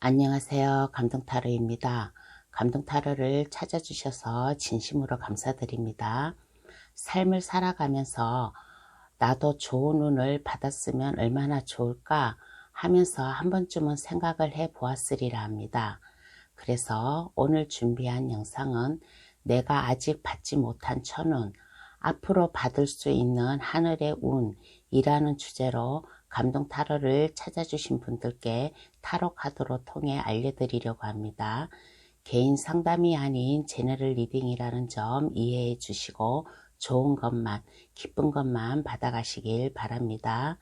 안녕하세요. 감동타로입니다. 감동타로를 찾아주셔서 진심으로 감사드립니다. 삶을 살아가면서 나도 좋은 운을 받았으면 얼마나 좋을까 하면서 한 번쯤은 생각을 해 보았으리라 합니다. 그래서 오늘 준비한 영상은 내가 아직 받지 못한 천운, 앞으로 받을 수 있는 하늘의 운이라는 주제로 감동 타로를 찾아주신 분들께 타로 카드로 통해 알려드리려고 합니다. 개인 상담이 아닌 제너럴 리딩이라는 점 이해해 주시고 좋은 것만, 기쁜 것만 받아가시길 바랍니다.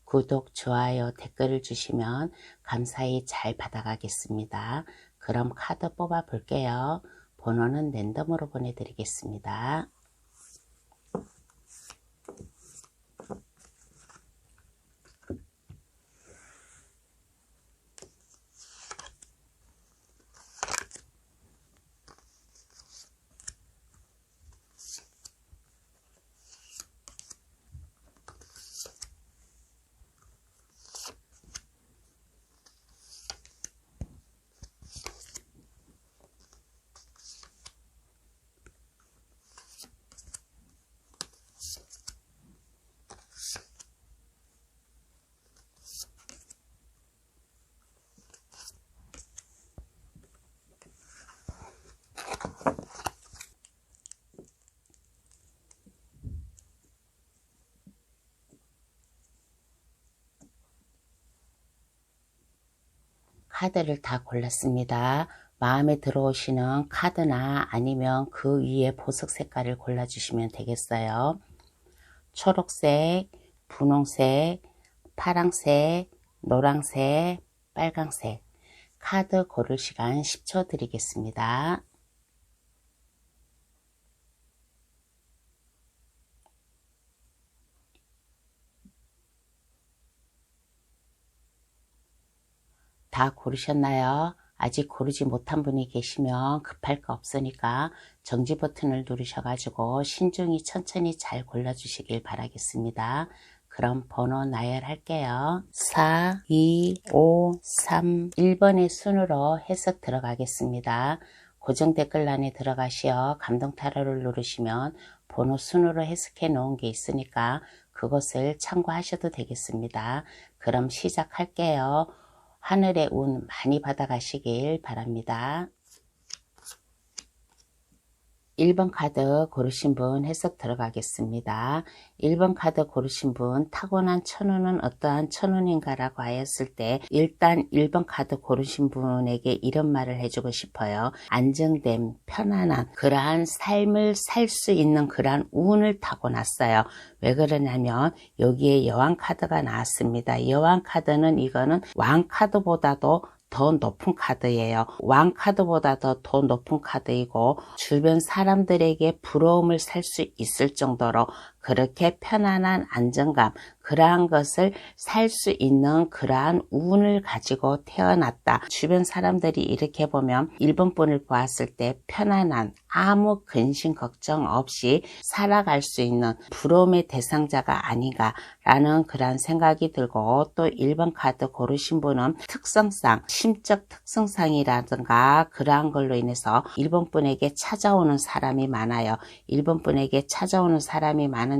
구독, 좋아요, 댓글을 주시면 감사히 잘 받아가겠습니다. 그럼 카드 뽑아 볼게요. 번호는 랜덤으로 보내드리겠습니다. 카드를 다 골랐습니다. 마음에 들어오시는 카드나 아니면 그 위에 보석 색깔을 골라주시면 되겠어요. 초록색, 분홍색, 파랑색, 노랑색, 빨강색. 카드 고를 시간 10초 드리겠습니다. 다 고르셨나요? 아직 고르지 못한 분이 계시면 급할 거 없으니까 정지 버튼을 누르셔가지고 신중히 천천히 잘 골라주시길 바라겠습니다. 그럼 번호 나열할게요. 4, 2, 5, 3, 1번의 순으로 해석 들어가겠습니다. 고정 댓글란에 들어가시어 감동 타로를 누르시면 번호 순으로 해석해 놓은 게 있으니까 그것을 참고하셔도 되겠습니다. 그럼 시작할게요. 하늘의 운 많이 받아가시길 바랍니다. 1번 카드 고르신 분 해석 들어가겠습니다. 1번 카드 고르신 분 타고난 천운은 어떠한 천운인가 라고 하였을 때 일단 1번 카드 고르신 분에게 이런 말을 해주고 싶어요. 안정됨, 편안한 그러한 삶을 살 수 있는 그러한 운을 타고났어요. 왜 그러냐면 여기에 여왕 카드가 나왔습니다. 여왕 카드는 이거는 왕 카드보다도 더 높은 카드예요. 왕 카드보다 더 높은 카드이고 주변 사람들에게 부러움을 살 수 있을 정도로 그렇게 편안한 안정감, 그러한 것을 살 수 있는 그러한 운을 가지고 태어났다. 주변 사람들이 이렇게 보면 1번 분을 보았을 때 편안한, 아무 근심 걱정 없이 살아갈 수 있는 부러움의 대상자가 아닌가라는 그러한 생각이 들고, 또 1번 카드 고르신 분은 특성상, 심적 특성상이라든가 그러한 걸로 인해서 1번 분에게 찾아오는 사람이 많아요. 1번 분에게 찾아오는 사람이 많은데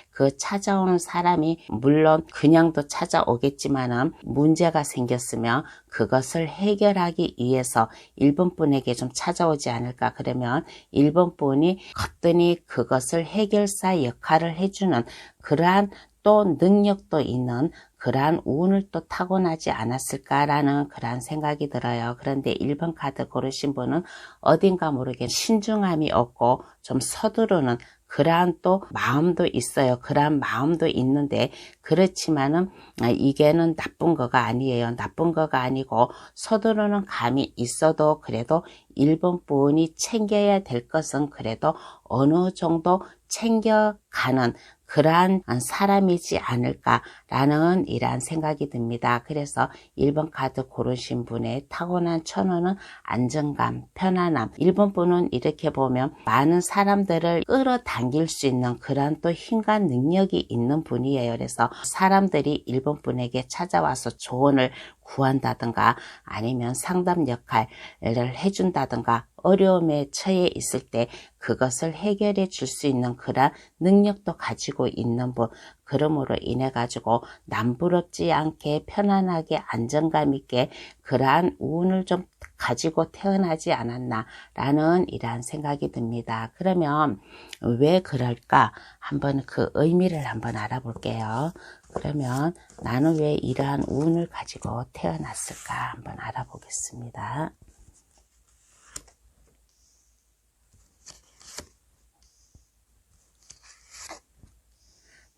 그 찾아오는 사람이 물론 그냥도 찾아오겠지만은 문제가 생겼으면 그것을 해결하기 위해서 1번 분에게 좀 찾아오지 않을까. 그러면 1번 분이 거뜬히 그것을 해결사 역할을 해주는 그러한 또 능력도 있는 그러한 운을 또 타고나지 않았을까라는 그러한 생각이 들어요. 그런데 1번 카드 고르신 분은 어딘가 모르게 신중함이 없고 좀 서두르는 그러한 또 마음도 있어요. 그러한 마음도 있는데 그렇지만은 이게는 나쁜 거가 아니에요. 나쁜 거가 아니고 서두르는 감이 있어도 그래도 1번 분이 챙겨야 될 것은 그래도 어느 정도 챙겨가는 그러한 사람이지 않을까라는 이러한 생각이 듭니다. 그래서 1번 카드 고르신 분의 타고난 천운은 안정감, 편안함. 1번 분은 이렇게 보면 많은 사람들을 끌어당길 수 있는 그러한 또 힘과 능력이 있는 분이에요. 그래서 사람들이 1번 분에게 찾아와서 조언을 구한다든가 아니면 상담 역할을 해준다든가 어려움에 처해 있을 때 그것을 해결해 줄 수 있는 그런 능력도 가지고 있는 분, 그러므로 인해 가지고 남부럽지 않게 편안하게 안정감 있게 그러한 운을 좀 가지고 태어나지 않았나 라는 이러한 생각이 듭니다. 그러면 왜 그럴까? 한번 그 의미를 한번 알아볼게요. 그러면 나는 왜 이러한 운을 가지고 태어났을까 한번 알아보겠습니다.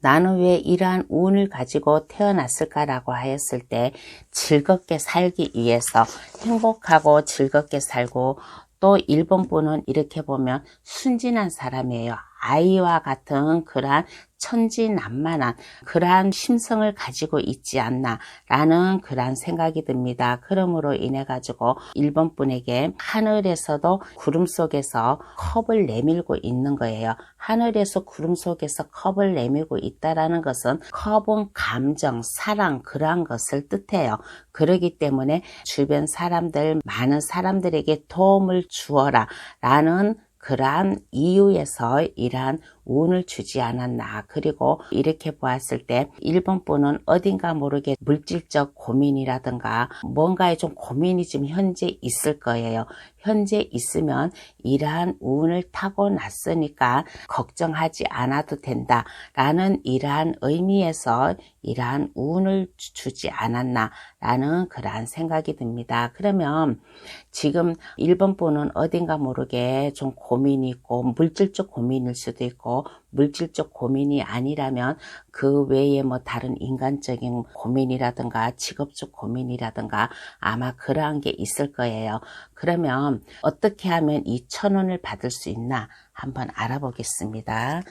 나는 왜 이러한 운을 가지고 태어났을까라고 하였을 때 즐겁게 살기 위해서 행복하고 즐겁게 살고 또 1번 분은 이렇게 보면 순진한 사람이에요. 아이와 같은 그러한 천진난만한 그러한 심성을 가지고 있지 않나 라는 그러한 생각이 듭니다. 그러므로 인해 가지고 1번 분에게 하늘에서도 구름 속에서 컵을 내밀고 있는 거예요. 하늘에서 구름 속에서 컵을 내밀고 있다라는 것은 컵은 감정, 사랑 그러한 것을 뜻해요. 그렇기 때문에 주변 사람들, 많은 사람들에게 도움을 주어라 라는 그러한 이유에서 이러한 운을 주지 않았나. 그리고 이렇게 보았을 때 1번 분은 어딘가 모르게 물질적 고민이라든가 뭔가에 좀 고민이 지금 현재 있을 거예요. 현재 있으면 이러한 운을 타고 났으니까 걱정하지 않아도 된다 라는 이러한 의미에서 이러한 운을 주지 않았나 라는 그러한 생각이 듭니다. 그러면 지금 1번 분은 어딘가 모르게 좀 고민이 있고 물질적 고민일 수도 있고 물질적 고민이 아니라면 그 외에 뭐 다른 인간적인 고민이라든가 직업적 고민이라든가 아마 그러한 게 있을 거예요. 그러면 어떻게 하면 이 천운을 받을 수 있나 한번 알아보겠습니다.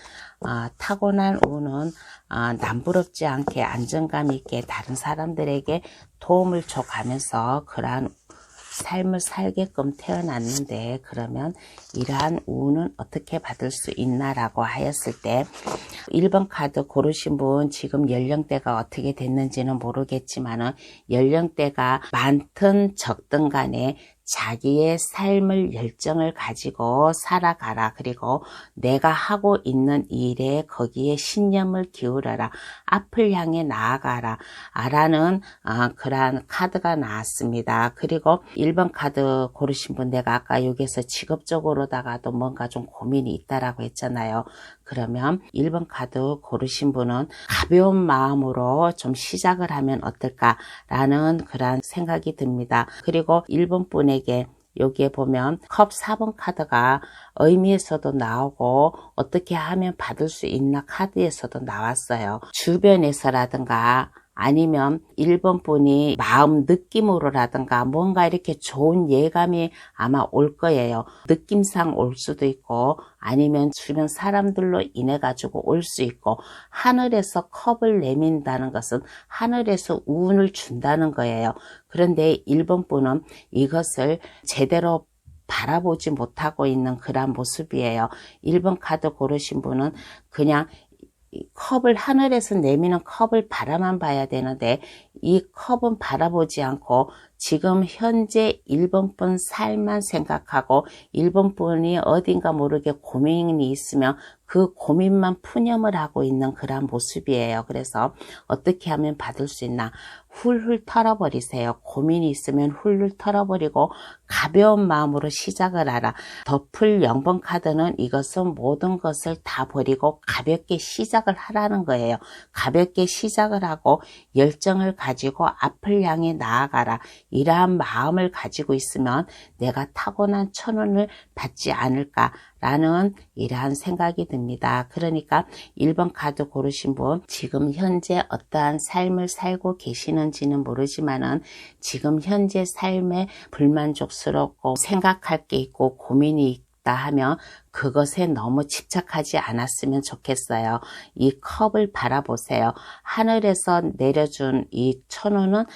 타고난 운은 남부럽지 않게 안정감 있게 다른 사람들에게 도움을 줘가면서 그러한 삶을 살게끔 태어났는데 그러면 이러한 운은 어떻게 받을 수 있나라고 하였을 때 1번 카드 고르신 분 지금 연령대가 어떻게 됐는지는 모르겠지만은 연령대가 많든 적든 간에 자기의 삶을 열정을 가지고 살아가라. 그리고 내가 하고 있는 일에 거기에 신념을 기울여라. 앞을 향해 나아가라. 라는 그러한 카드가 나왔습니다. 그리고 1번 카드 고르신 분 내가 아까 여기서 직업적으로다가도 뭔가 좀 고민이 있다라고 했잖아요. 그러면 1번 카드 고르신 분은 가벼운 마음으로 좀 시작을 하면 어떨까라는 그런 생각이 듭니다. 그리고 1번 분에게 여기에 보면 컵 4번 카드가 의미에서도 나오고 어떻게 하면 받을 수 있나 카드에서도 나왔어요. 주변에서라든가 아니면 1번 분이 마음 느낌으로라든가 뭔가 이렇게 좋은 예감이 아마 올 거예요. 느낌상 올 수도 있고 아니면 주변 사람들로 인해 가지고 올 수 있고 하늘에서 컵을 내민다는 것은 하늘에서 운을 준다는 거예요. 그런데 1번 분은 이것을 제대로 바라보지 못하고 있는 그런 모습이에요. 1번 카드 고르신 분은 그냥 컵을 하늘에서 내미는 컵을 바라만 봐야 되는데 이 컵은 바라보지 않고 지금 현재 1번 분 삶만 생각하고 1번 분이 어딘가 모르게 고민이 있으면 그 고민만 푸념을 하고 있는 그런 모습이에요. 그래서 어떻게 하면 받을 수 있나? 훌훌 털어버리세요. 고민이 있으면 훌훌 털어버리고 가벼운 마음으로 시작을 하라. 덮을 0번 카드는 이것은 모든 것을 다 버리고 가볍게 시작을 하라는 거예요. 가볍게 시작을 하고 열정을 가지고 앞을 향해 나아가라. 이러한 마음을 가지고 있으면 내가 타고난 천운을 받지 않을까라는 이러한 생각이 듭니다. 그러니까 1번 카드 고르신 분 지금 현재 어떠한 삶을 살고 계시는지는 모르지만은 지금 현재 삶에 불만족스럽고 생각할 게 있고 고민이 없다 하면 그것에 너무 집착하지 않았으면 좋겠어요. 이 컵을 바라보세요. 하늘에서 내려준 이 천운은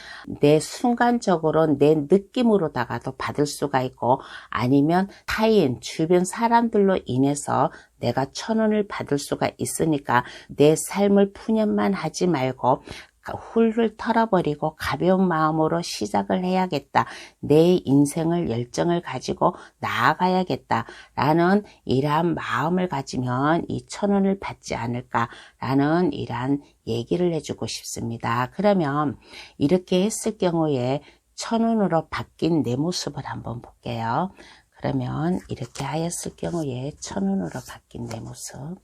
내 순간적으로 내 느낌으로다가도 받을 수가 있고, 아니면 타인 주변 사람들로 인해서 내가 천운을 받을 수가 있으니까 내 삶을 푸념만 하지 말고 훌훌 털어버리고 가벼운 마음으로 시작을 해야겠다. 내 인생을 열정을 가지고 나아가야겠다. 라는 이러한 마음을 가지면 이 천운을 받지 않을까라는 이러한 얘기를 해주고 싶습니다. 그러면 이렇게 했을 경우에 천운으로 바뀐 내 모습을 한번 볼게요. 그러면 이렇게 하였을 경우에 천운으로 바뀐 내 모습.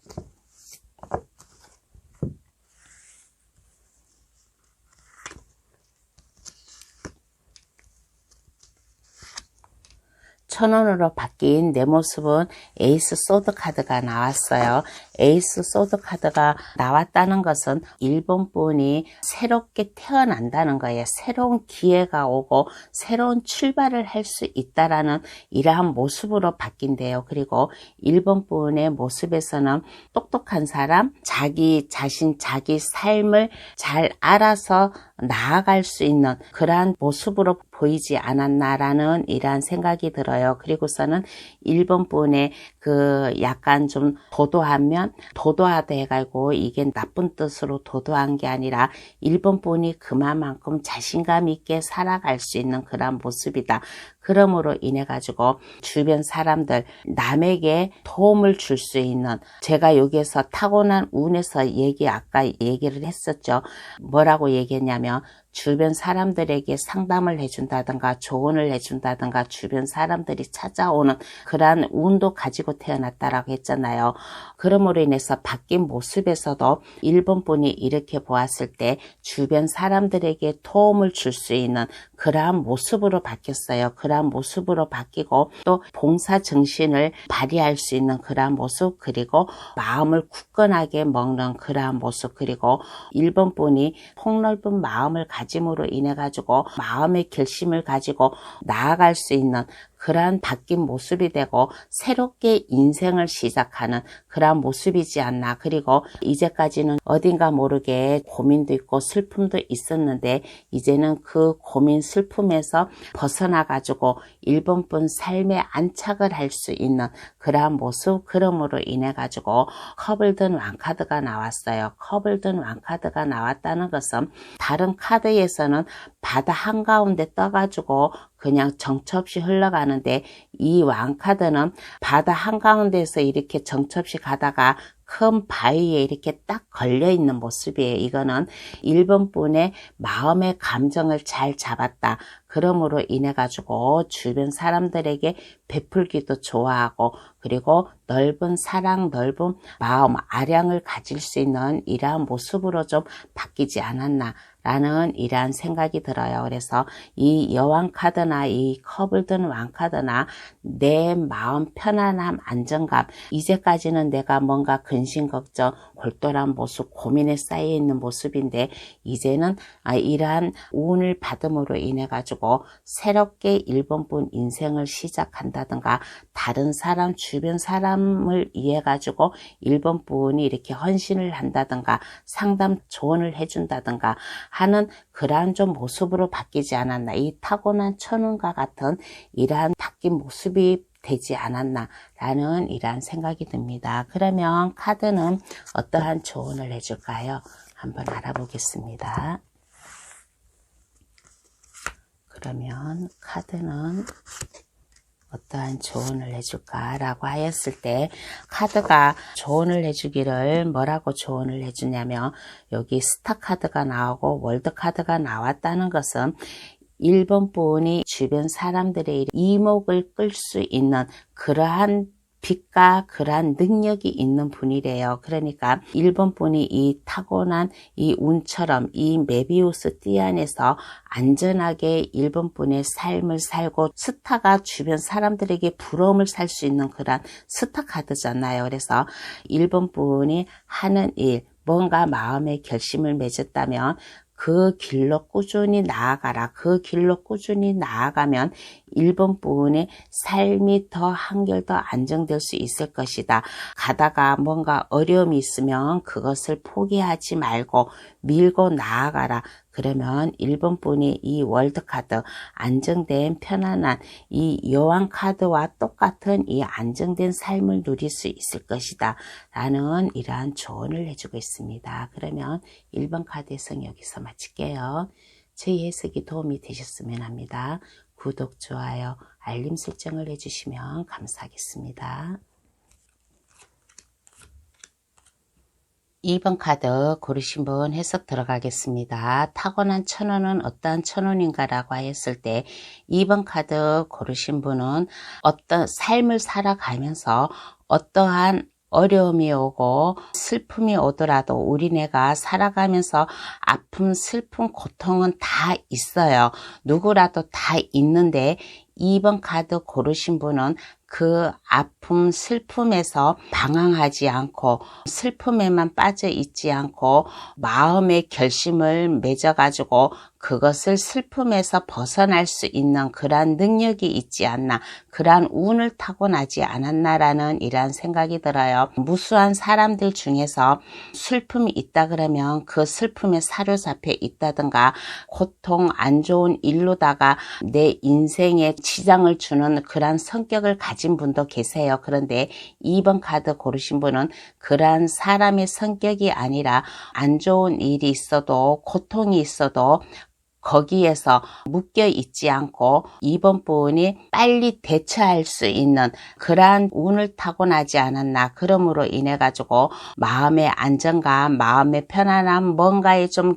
천원으로 바뀐 내 모습은 에이스 소드 카드가 나왔어요. 에이스 소드 카드가 나왔다는 것은 일본 분이 새롭게 태어난다는 거예요. 새로운 기회가 오고 새로운 출발을 할 수 있다라는 이러한 모습으로 바뀐대요. 그리고 일본 분의 모습에서는 똑똑한 사람, 자기 자신, 자기 삶을 잘 알아서 나아갈 수 있는 그러한 모습으로 보이지 않았나라는 이러한 생각이 들어요. 그리고서는 일본 분의 그 약간 좀 도도하면 도도하다 해가지고 이게 나쁜 뜻으로 도도한 게 아니라 일본 분이 그만큼 자신감 있게 살아갈 수 있는 그런 모습이다. 그러므로 인해 가지고 주변 사람들 남에게 도움을 줄 수 있는, 제가 여기에서 타고난 운에서 아까 얘기를 했었죠. 뭐라고 얘기했냐면 주변 사람들에게 상담을 해준다든가 조언을 해준다든가 주변 사람들이 찾아오는 그러한 운도 가지고 태어났다라고 했잖아요. 그러므로 인해서 바뀐 모습에서도 일본 분이 이렇게 보았을 때 주변 사람들에게 도움을 줄 수 있는 그러한 모습으로 바뀌었어요. 그러한 모습으로 바뀌고 또 봉사 정신을 발휘할 수 있는 그러한 모습, 그리고 마음을 굳건하게 먹는 그러한 모습, 그리고 일본 분이 폭넓은 마음을 가짐으로 인해 가지고 마음의 결심을 가지고 나아갈 수 있는 그러한 바뀐 모습이 되고 새롭게 인생을 시작하는 그러한 모습이지 않나. 그리고 이제까지는 어딘가 모르게 고민도 있고 슬픔도 있었는데 이제는 그 고민 슬픔에서 벗어나 가지고 일본분 삶에 안착을 할 수 있는 그러한 모습, 그럼으로 인해 가지고 컵을 든 왕카드가 나왔어요. 컵을 든 왕카드가 나왔다는 것은 다른 카드에서는 바다 한가운데 떠가지고 그냥 정처 없이 흘러가는데 이 왕카드는 바다 한가운데에서 이렇게 정처 없이 가다가 큰 바위에 이렇게 딱 걸려있는 모습이에요. 이거는 일본 분의 마음의 감정을 잘 잡았다. 그러므로 인해 가지고 주변 사람들에게 베풀기도 좋아하고, 그리고 넓은 사랑, 넓은 마음, 아량을 가질 수 있는 이러한 모습으로 좀 바뀌지 않았나 라는 이러한 생각이 들어요. 그래서 이 여왕 카드나 이 컵을 든 왕 카드나 내 마음 편안함, 안정감, 이제까지는 내가 뭔가 근심 걱정, 골똘한 모습, 고민에 쌓여 있는 모습인데 이제는 이러한 운을 받음으로 인해 가지고 새롭게 일본분 인생을 시작한다든가 다른 사람, 주변 사람을 위해 가지고 일본분이 이렇게 헌신을 한다든가 상담 조언을 해준다든가 하는 그러한 좀 모습으로 바뀌지 않았나. 이 타고난 천운과 같은 이러한 바뀐 모습이 되지 않았나 라는 이러한 생각이 듭니다. 그러면 카드는 어떠한 조언을 해줄까요? 한번 알아보겠습니다. 그러면 카드는 어떠한 조언을 해줄까라고 하였을 때 카드가 조언을 해주기를 뭐라고 조언을 해주냐면 여기 스타 카드가 나오고 월드 카드가 나왔다는 것은 일본 분이 주변 사람들의 이목을 끌 수 있는 그러한 빛과 그러한 능력이 있는 분이래요. 그러니까 일본 분이 이 타고난 이 운처럼 이 메비우스 띠 안에서 안전하게 일본 분의 삶을 살고 스타가 주변 사람들에게 부러움을 살 수 있는 그런 스타 카드잖아요. 그래서 일본 분이 하는 일, 뭔가 마음의 결심을 맺었다면 그 길로 꾸준히 나아가라. 그 길로 꾸준히 나아가면 1번 분의 삶이 더 한결 더 안정될 수 있을 것이다. 가다가 뭔가 어려움이 있으면 그것을 포기하지 말고 밀고 나아가라. 그러면 1번 분이 이 월드카드, 안정된 편안한 이 여왕 카드와 똑같은 이 안정된 삶을 누릴 수 있을 것이다 라는 이러한 조언을 해주고 있습니다. 그러면 1번 카드 해석 여기서 마칠게요. 저희 해석이 도움이 되셨으면 합니다. 구독, 좋아요, 알림 설정을 해주시면 감사하겠습니다. 2번 카드 고르신 분 해석 들어가겠습니다. 타고난 천운은 어떠한 천운인가 라고 하였을 때 2번 카드 고르신 분은 어떤 삶을 살아가면서 어떠한 어려움이 오고 슬픔이 오더라도 우리네가 살아가면서 아픔, 슬픔, 고통은 다 있어요. 누구라도 다 있는데 2번 카드 고르신 분은 그 아픔, 슬픔에서 방황하지 않고 슬픔에만 빠져 있지 않고 마음의 결심을 맺어가지고 그것을 슬픔에서 벗어날 수 있는 그러한 능력이 있지 않나, 그러한 운을 타고나지 않았나라는 이러한 생각이 들어요. 무수한 사람들 중에서 슬픔이 있다 그러면 그 슬픔에 사로잡혀 있다든가 고통, 안 좋은 일로다가 내 인생에 지장을 주는 그러한 성격을 가진 분도 계세요. 그런데 2번 카드 고르신 분은 그러한 사람의 성격이 아니라 안 좋은 일이 있어도 고통이 있어도 거기에서 묶여 있지 않고 2번 분이 빨리 대처할 수 있는 그러한 운을 타고나지 않았나. 그러므로 인해 가지고 마음의 안정감, 마음의 편안함, 뭔가에 좀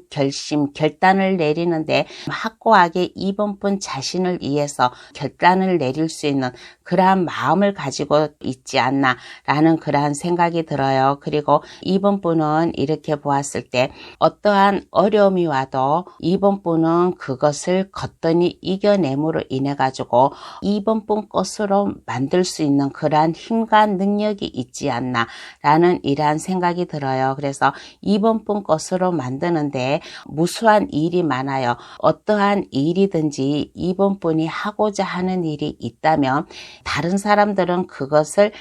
결단을 내리는데 확고하게 2번 분 자신을 위해서 결단을 내릴 수 있는 그러한 마음을 가지고 있지 않나 라는 그러한 생각이 들어요. 그리고 2번 분은 이렇게 보았을 때 어떠한 어려움이 와도 2번 분은 그것을 걷더니 이겨냄으로 인해 가지고 2번 분 것으로 만들 수 있는 그러한 힘과 능력이 있지 않나 라는 이러한 생각이 들어요. 그래서 2번 분 것으로 만드는데 무수한 일이 많아요. 어떠한 일이든지 2번 분이 하고자 하는 일이 있다면 다른 사람들은 그것을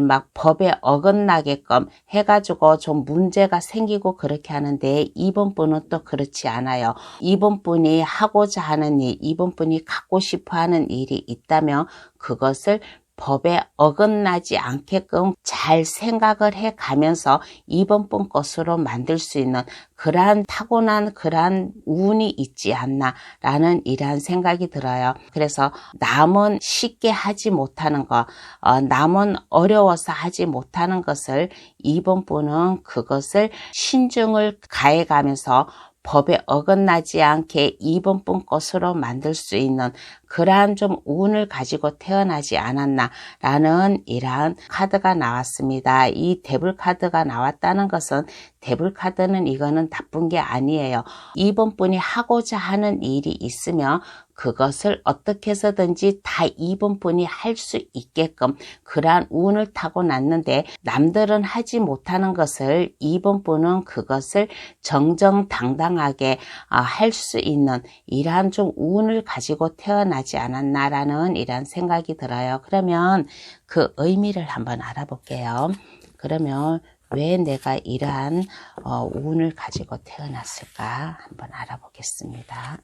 막 법에 어긋나게끔 해가지고 좀 문제가 생기고 그렇게 하는데 2번 분은 또 그렇지 않아요. 2번 분이 하고자 하는 일, 2번 분이 갖고 싶어 하는 일이 있다면 그것을 법에 어긋나지 않게끔 잘 생각을 해 가면서 2번 분 것으로 만들 수 있는 그러한 타고난 그러한 운이 있지 않나 라는 이러한 생각이 들어요. 그래서 남은 쉽게 하지 못하는 것, 남은 어려워서 하지 못하는 것을 2번 분은 그것을 신중을 가해가면서 법에 어긋나지 않게 2번 분 것으로 만들 수 있는 그러한 좀 운을 가지고 태어나지 않았나 라는 이러한 카드가 나왔습니다. 이 데블 카드가 나왔다는 것은 데블 카드는 이거는 나쁜 게 아니에요. 2번 분이 하고자 하는 일이 있으면 그것을 어떻게 해서든지 다 2번 분이 할 수 있게끔 그러한 운을 타고났는데 남들은 하지 못하는 것을 2번 분은 그것을 정정당당하게 할 수 있는 이러한 좀 운을 가지고 태어나지 않았나라는 이러한 생각이 들어요. 그러면 그 의미를 한번 알아볼게요. 그러면 왜 내가 이러한 운을 가지고 태어났을까 한번 알아보겠습니다.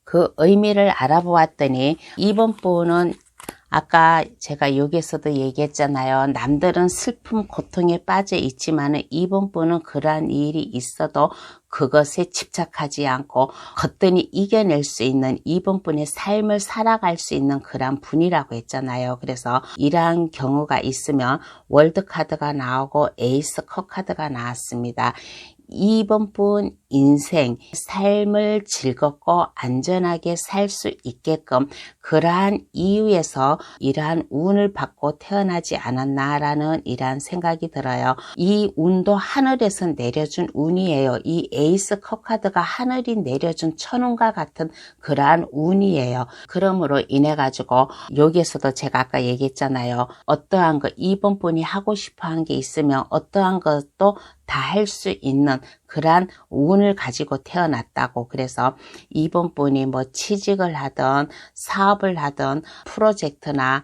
그 의미를 알아보았더니 2번 분은 아까 제가 여기에서도 얘기했잖아요. 남들은 슬픔, 고통에 빠져 있지만은 2번 분은 그러한 일이 있어도 그것에 집착하지 않고 거뜬히 이겨낼 수 있는 2번 분의 삶을 살아갈 수 있는 그러한 분이라고 했잖아요. 그래서 이러한 경우가 있으면 월드 카드가 나오고 에이스 컵 카드가 나왔습니다. 2번 분 인생, 삶을 즐겁고 안전하게 살 수 있게끔 그러한 이유에서 이러한 운을 받고 태어나지 않았나라는 이러한 생각이 들어요. 이 운도 하늘에서 내려준 운이에요. 이 에이스 컵 카드가 하늘이 내려준 천운과 같은 그러한 운이에요. 그러므로 인해 가지고 여기에서도 제가 아까 얘기했잖아요. 어떠한 거 2번 분이 하고 싶어 한 게 있으면 어떠한 것도 다 할 수 있는 그러한 운을 가지고 태어났다고. 그래서 2번 분이 뭐 취직을 하든 사업을 하든 프로젝트나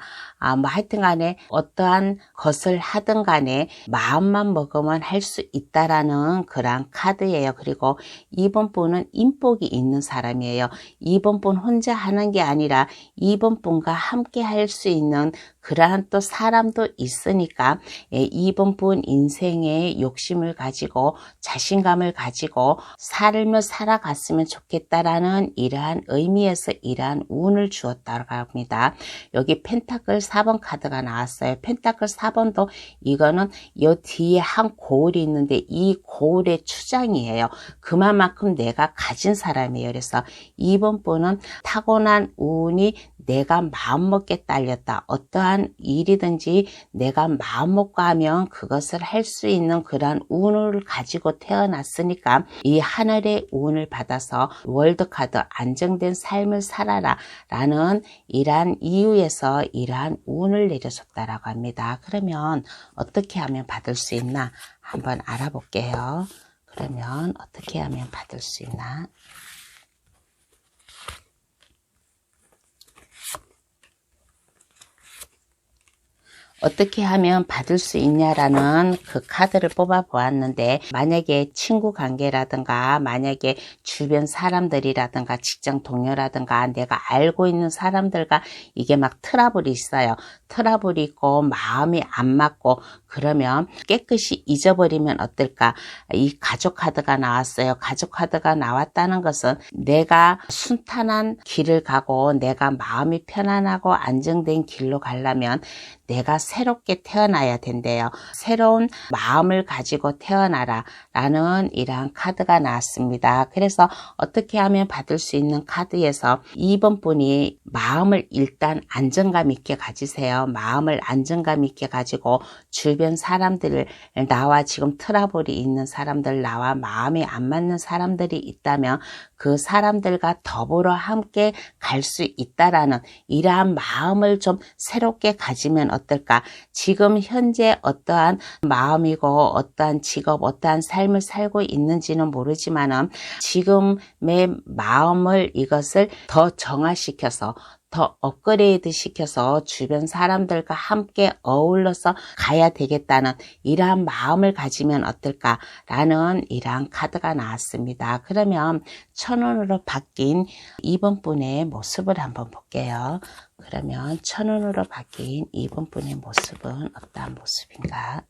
뭐 하여튼 간에 어떠한 것을 하든 간에 마음만 먹으면 할 수 있다라는 그러한 카드예요. 그리고 2번 분은 인복이 있는 사람이에요. 2번 분 혼자 하는 게 아니라 2번 분과 함께 할 수 있는 그러한 또 사람도 있으니까 2번 분 인생의 욕심을 가지고 자신감을 가지고 삶을 살아갔으면 좋겠다라는 이러한 의미에서 이러한 운을 주었다고 합니다. 여기 펜타클 4번 카드가 나왔어요. 펜타클 4번도 이거는 이 뒤에 한 고울이 있는데 이 고울의 추장이에요. 그만큼 내가 가진 사람이에요. 그래서 2번 분은 타고난 운이 내가 마음먹게 딸렸다. 어떠한 일이든지 내가 마음먹고 하면 그것을 할 수 있는 그러한 운을 가지고 태어났으니까 이 하늘의 운을 받아서 월드카드 안정된 삶을 살아라 라는 이러한 이유에서 이러한 운을 내려줬다라고 합니다. 그러면 어떻게 하면 받을 수 있나 한번 알아볼게요. 그러면 어떻게 하면 받을 수 있나? 어떻게 하면 받을 수 있냐라는 그 카드를 뽑아 보았는데, 만약에 친구 관계라든가 만약에 주변 사람들이라든가 직장 동료라든가 내가 알고 있는 사람들과 이게 막 트러블이 있어요. 트러블이 있고 마음이 안 맞고 그러면 깨끗이 잊어버리면 어떨까? 이 가족 카드가 나왔어요. 가족 카드가 나왔다는 것은 내가 순탄한 길을 가고 내가 마음이 편안하고 안정된 길로 가려면 내가 새롭게 태어나야 된대요. 새로운 마음을 가지고 태어나라 라는 이러한 카드가 나왔습니다. 그래서 어떻게 하면 받을 수 있는 카드에서 2번 분이 마음을 일단 안정감 있게 가지세요. 마음을 안정감 있게 가지고 주변 사람들을, 나와 지금 트러블이 있는 사람들, 나와 마음이 안 맞는 사람들이 있다면 그 사람들과 더불어 함께 갈 수 있다라는 이러한 마음을 좀 새롭게 가지면 어떨까? 지금 현재 어떠한 마음이고 어떠한 직업, 어떠한 삶을 살고 있는지는 모르지만은 지금의 마음을 이것을 더 정화시켜서 더 업그레이드 시켜서 주변 사람들과 함께 어울러서 가야 되겠다는 이러한 마음을 가지면 어떨까라는 이러한 카드가 나왔습니다. 그러면 1000원으로 바뀐 2번 분의 모습을 한번 볼게요. 그러면 1000원으로 바뀐 2번 분의 모습은 어떠한 모습인가?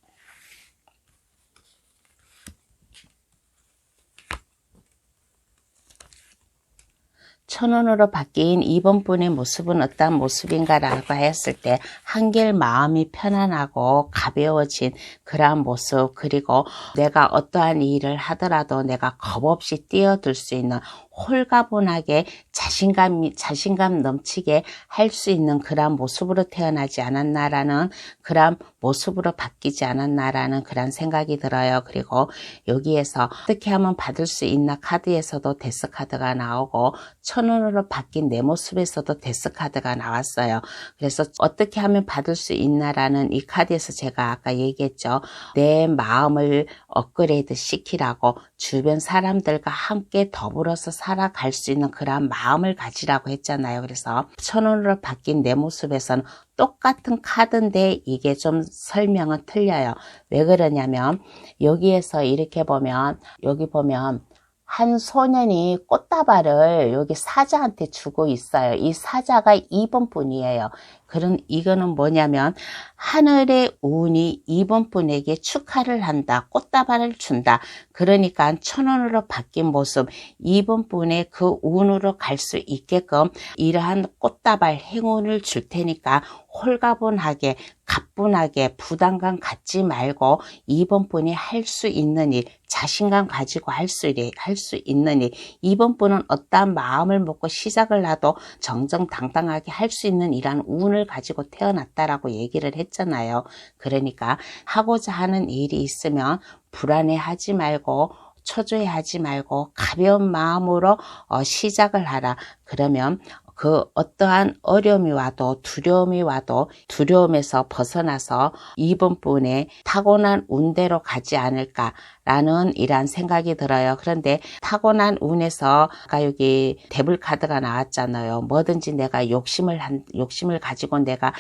1000원으로 바뀐 2번 분의 모습은 어떠한 모습인가라고 했을 때 한결 마음이 편안하고 가벼워진 그러한 모습, 그리고 내가 어떠한 일을 하더라도 내가 겁없이 뛰어들 수 있는 홀가분하게 자신감 넘치게 할 수 있는 그러한 모습으로 태어나지 않았나라는 그러한 모습으로 바뀌지 않았나라는 그런 생각이 들어요. 그리고 여기에서 어떻게 하면 받을 수 있나 카드에서도 데스 카드가 나오고 1000원으로 바뀐 내 모습에서도 데스 카드가 나왔어요. 그래서 어떻게 하면 받을 수 있나라는 이 카드에서 제가 아까 얘기했죠. 내 마음을 업그레이드 시키라고 주변 사람들과 함께 더불어서 살아갈 수 있는 그런 마음을 가지라고 했잖아요. 그래서 1000원으로 바뀐 내 모습에서는 똑같은 카드인데 이게 좀 설명은 틀려요. 왜 그러냐면 여기에서 이렇게 보면, 여기 보면 한 소년이 꽃다발을 여기 사자한테 주고 있어요. 이 사자가 2번 분이에요. 그런 이거는 뭐냐면 하늘의 운이 이번 분에게 축하를 한다. 꽃다발을 준다. 그러니까 천운으로 바뀐 모습, 이번 분의 그 운으로 갈 수 있게끔 이러한 꽃다발 행운을 줄 테니까 홀가분하게 가뿐하게 부담감 갖지 말고 이번 분이 할 수 있는 일, 자신감 가지고 할 수 있는 일, 이번 분은 어떠한 마음을 먹고 시작을 해도 정정당당하게 할 수 있는 이러한 운을 가지고 태어났다라고 얘기를 했잖아요. 그러니까 하고자 하는 일이 있으면 불안해하지 말고 초조해하지 말고 가벼운 마음으로 시작을 하라. 그러면 그 어떠한 어려움이 와도 두려움이 와도 두려움에서 벗어나서 이번 분의 타고난 운대로 가지 않을까라는 이러한 생각이 들어요. 그런데 타고난 운에서 아까 여기 데블 카드가 나왔잖아요. 뭐든지 내가 욕심을 가지고 내가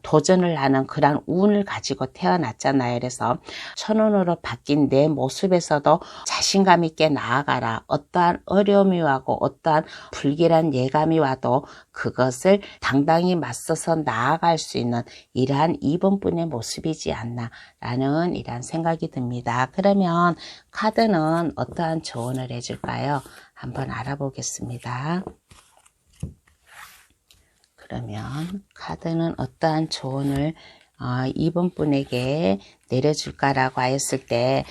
도전을 하는 그런 운을 가지고 태어났잖아요. 그래서 천운으로 바뀐 내 모습에서도 자신감 있게 나아가라. 어떠한 어려움이 와고 어떠한 불길한 예감이 와도 그것을 당당히 맞서서 나아갈 수 있는 이러한 이번 분의 모습이지 않나 라는 이러한 생각이 듭니다. 그러면 카드는 어떠한 조언을 해줄까요? 한번 알아보겠습니다. 그러면 카드는 어떠한 조언을 이번 분에게 내려줄까라고 하였을 때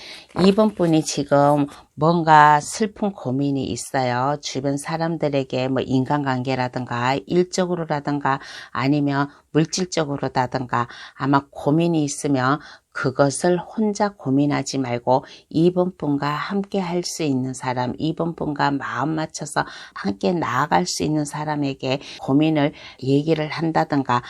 이번 분이 지금 뭔가 슬픈 고민이 있어요. 주변 사람들에게 뭐 인간관계라든가 일적으로라든가 아니면 물질적으로라든가 아마 고민이 있으면 그것을 혼자 고민하지 말고 이번 분과 함께 할 수 있는 사람, 이번 분과 마음 맞춰서 함께 나아갈 수 있는 사람에게 고민을 얘기를 한다든가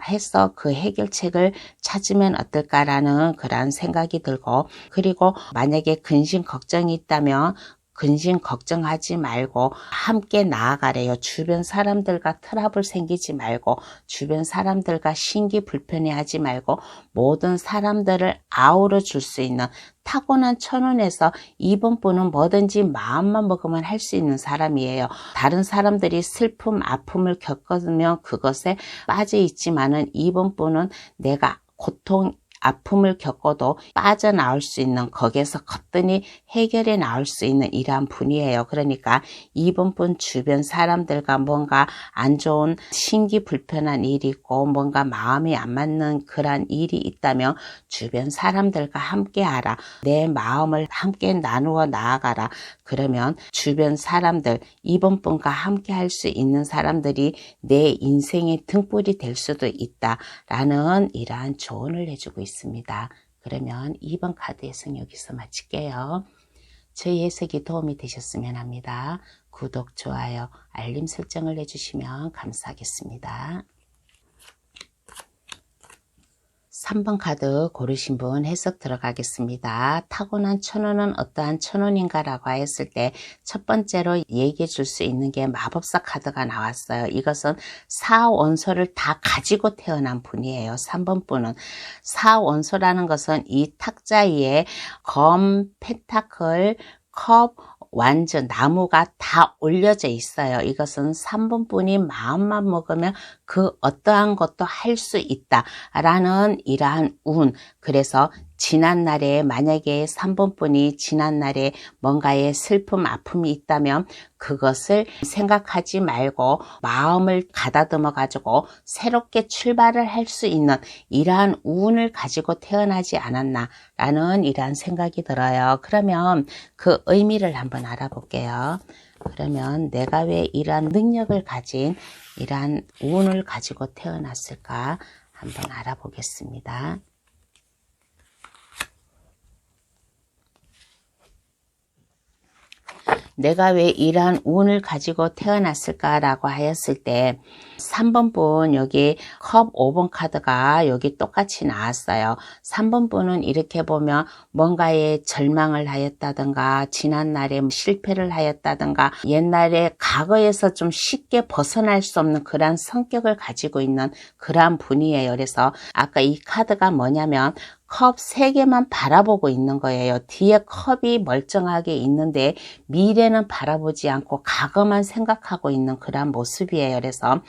해서 그 해결책을 찾으면 어떨까라는 그런 생각이 들고, 그리고 만약에 근심 걱정이 있다면 근심 걱정하지 말고 함께 나아가래요. 주변 사람들과 트러블 생기지 말고 주변 사람들과 신기 불편해하지 말고 모든 사람들을 아우러 줄 수 있는 타고난 천운에서 이번 분은 뭐든지 마음만 먹으면 할 수 있는 사람이에요. 다른 사람들이 슬픔, 아픔을 겪으면 그것에 빠져 있지만은 이번 분은 내가 고통, 아픔을 겪어도 빠져나올 수 있는, 거기에서 거뜬히 해결해 나올 수 있는 이러한 분이에요. 그러니까 이번 분 주변 사람들과 뭔가 안 좋은 신기 불편한 일이 있고 뭔가 마음이 안 맞는 그런 일이 있다면 주변 사람들과 함께 하라. 내 마음을 함께 나누어 나아가라. 그러면 주변 사람들, 이번 분과 함께 할 수 있는 사람들이 내 인생의 등불이 될 수도 있다라는 이러한 조언을 해주고 있습니다. 그러면 2번 카드 해석 여기서 마칠게요. 저희 해석이 도움이 되셨으면 합니다. 구독, 좋아요, 알림 설정을 해주시면 감사하겠습니다. 3번 카드 고르신 분 해석 들어가겠습니다. 타고난 천운은 어떠한 천운인가 라고 하였을 때 첫 번째로 얘기해 줄 수 있는 게 마법사 카드가 나왔어요. 이것은 사원소를 다 가지고 태어난 분이에요. 3번 분은 사원소라는 것은 이 탁자 위에 검, 펜타클, 컵, 완전 나무가 다 올려져 있어요. 이것은 3번 분이 마음만 먹으면 그 어떠한 것도 할 수 있다라는 이러한 운. 그래서 지난날에 만약에 3번 분이 지난날에 뭔가의 슬픔, 아픔이 있다면 그것을 생각하지 말고 마음을 가다듬어 가지고 새롭게 출발을 할 수 있는 이러한 운을 가지고 태어나지 않았나라는 이러한 생각이 들어요. 그러면 그 의미를 한번 알아볼게요. 그러면 내가 왜 이러한 능력을 가진 이러한 운을 가지고 태어났을까 한번 알아보겠습니다. 내가 왜 이러한 운을 가지고 태어났을까라고 하였을 때 3번 분 여기 컵 5번 카드가 여기 똑같이 나왔어요. 3번 분은 이렇게 보면 뭔가에 절망을 하였다든가 지난날에 실패를 하였다든가 옛날에 과거에서 좀 쉽게 벗어날 수 없는 그러한 성격을 가지고 있는 그러한 분이에요. 그래서 아까 이 카드가 뭐냐면 컵 3개만 바라보고 있는 거예요. 뒤에 컵이 멀쩡하게 있는데 미래는 바라보지 않고 과거만 생각하고 있는 그런 모습이에요. 그래서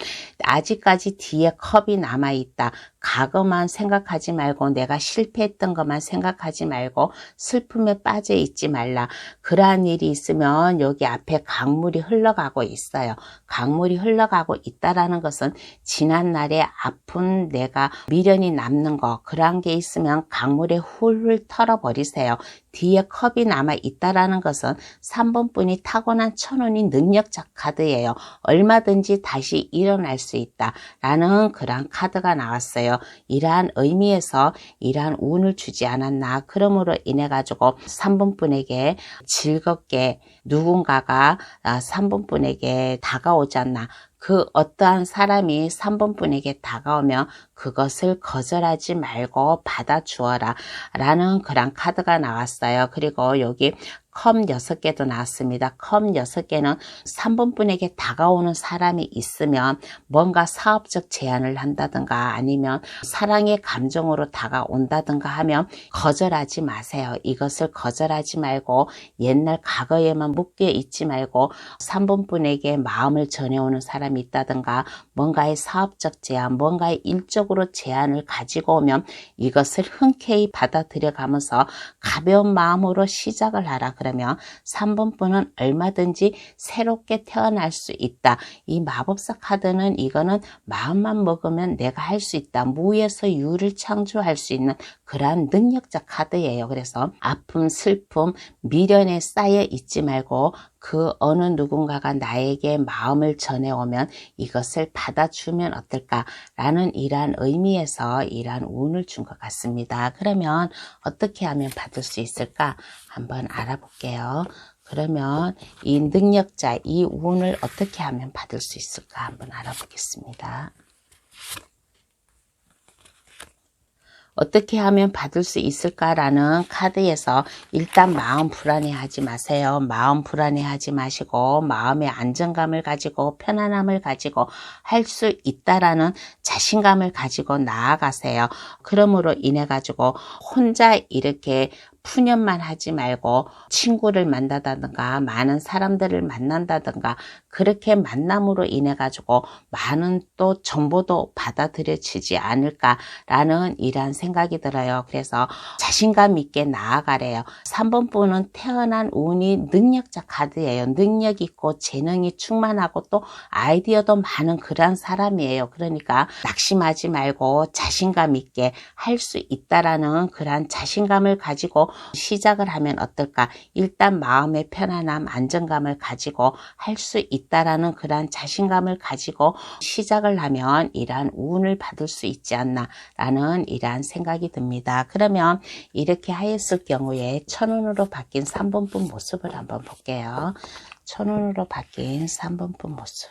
아직까지 뒤에 컵이 남아있다. 과거만 생각하지 말고 내가 실패했던 것만 생각하지 말고 슬픔에 빠져 있지 말라. 그러한 일이 있으면 여기 앞에 강물이 흘러가고 있어요. 강물이 흘러가고 있다라는 것은 지난날의 아픈 내가 미련이 남는 거 그러한 게 있으면 강물에 훌훌 털어버리세요. 뒤에 컵이 남아 있다라는 것은 3번 분이 타고난 천운이 능력자 카드예요. 얼마든지 다시 일어날 수 있다라는 그런 카드가 나왔어요. 이러한 의미에서 이러한 운을 주지 않았나. 그러므로 인해 가지고 3번 분에게 즐겁게 누군가가 3번 분에게 다가오지 않나. 그 어떠한 사람이 3번 분에게 다가오면 그것을 거절하지 말고 받아주어라 라는 그런 카드가 나왔어요. 그리고 여기 컵 6개도 나왔습니다. 컵 6개는 3번 분에게 다가오는 사람이 있으면 뭔가 사업적 제안을 한다든가 아니면 사랑의 감정으로 다가온다든가 하면 거절하지 마세요. 이것을 거절하지 말고 옛날 과거에만 묶여 있지 말고 3번 분에게 마음을 전해오는 사람이 있다든가 뭔가의 사업적 제안, 뭔가의 일적으로 제안을 가지고 오면 이것을 흔쾌히 받아들여 가면서 가벼운 마음으로 시작을 하라. 그러면 3번 분은 얼마든지 새롭게 태어날 수 있다. 이 마법사 카드는 이거는 마음만 먹으면 내가 할 수 있다. 무에서 유를 창조할 수 있는 그러한 능력자 카드예요. 그래서 아픔, 슬픔, 미련에 쌓여 있지 말고 그 어느 누군가가 나에게 마음을 전해오면 이것을 받아주면 어떨까라는 이러한 의미에서 이러한 운을 준 것 같습니다. 그러면 어떻게 하면 받을 수 있을까? 한번 알아볼게요. 그러면 이 능력자, 이 운을 어떻게 하면 받을 수 있을까? 한번 알아보겠습니다. 어떻게 하면 받을 수 있을까라는 카드에서 일단 마음 불안해하지 마세요. 마음 불안해하지 마시고 마음의 안정감을 가지고 편안함을 가지고 할 수 있다라는 자신감을 가지고 나아가세요. 그러므로 인해 가지고 혼자 이렇게 푸념만 하지 말고 친구를 만나다든가 많은 사람들을 만난다든가 그렇게 만남으로 인해 가지고 많은 또 정보도 받아들여지지 않을까라는 이러한 생각이 들어요. 그래서 자신감 있게 나아가래요. 3번 분은 태어난 운이 능력자 카드예요. 능력 있고 재능이 충만하고 또 아이디어도 많은 그런 사람이에요. 그러니까 낙심하지 말고 자신감 있게 할 수 있다라는 그런 자신감을 가지고 시작을 하면 어떨까? 일단 마음의 편안함, 안정감을 가지고 할 수 있다라는 그런 자신감을 가지고 시작을 하면 이러한 운을 받을 수 있지 않나라는 이러한 생각이 듭니다. 그러면 이렇게 하였을 경우에 천운으로 바뀐 3번 분 모습을 한번 볼게요. 천운으로 바뀐 3번 분 모습.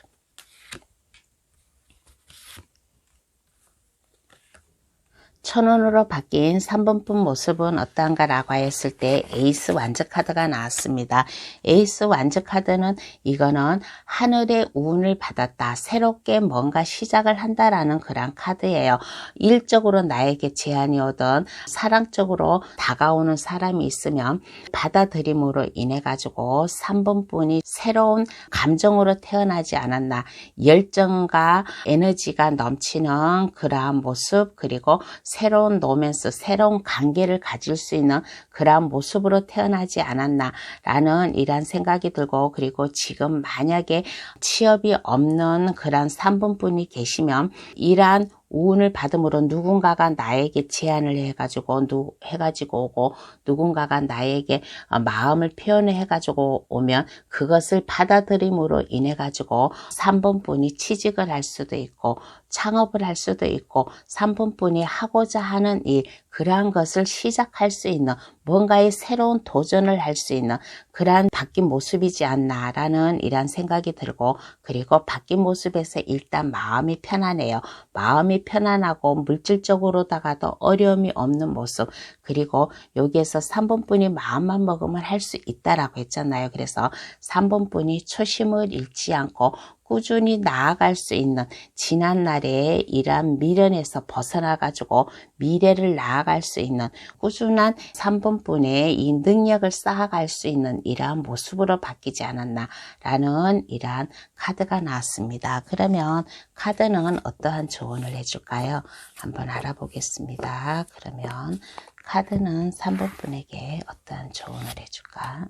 천운으로 바뀐 3번 분 모습은 어떠한가라고 했을 때 에이스 완전 카드가 나왔습니다. 에이스 완전 카드는 이거는 하늘의 운을 받았다. 새롭게 뭔가 시작을 한다라는 그런 카드예요. 일적으로 나에게 제안이 오던 사랑적으로 다가오는 사람이 있으면 받아들임으로 인해 가지고 3번 분이 새로운 감정으로 태어나지 않았나. 열정과 에너지가 넘치는 그러한 모습 그리고 새로운 로맨스, 새로운 관계를 가질 수 있는 그러한 모습으로 태어나지 않았나 라는 이런 생각이 들고 그리고 지금 만약에 취업이 없는 그런 3번 분이 계시면 이러한 운을 받음으로 누군가가 나에게 제안을 해가지고 오고 누군가가 나에게 마음을 표현을 해가지고 오면 그것을 받아들임으로 인해 가지고 3번 분이 취직을 할 수도 있고 창업을 할 수도 있고 3번 분이 하고자 하는 일 그러한 것을 시작할 수 있는 뭔가의 새로운 도전을 할 수 있는 그러한 바뀐 모습이지 않나라는 이런 생각이 들고 그리고 바뀐 모습에서 일단 마음이 편안해요. 마음이 편안하고 물질적으로다가도 어려움이 없는 모습 그리고 여기에서 3번 분이 마음만 먹으면 할 수 있다라고 했잖아요. 그래서 3번 분이 초심을 잃지 않고 꾸준히 나아갈 수 있는 지난날의 이러한 미련에서 벗어나가지고 미래를 나아갈 수 있는 꾸준한 3번분의 이 능력을 쌓아갈 수 있는 이러한 모습으로 바뀌지 않았나라는 이러한 카드가 나왔습니다. 그러면 카드는 어떠한 조언을 해줄까요? 한번 알아보겠습니다. 그러면 카드는 3번분에게 어떠한 조언을 해줄까?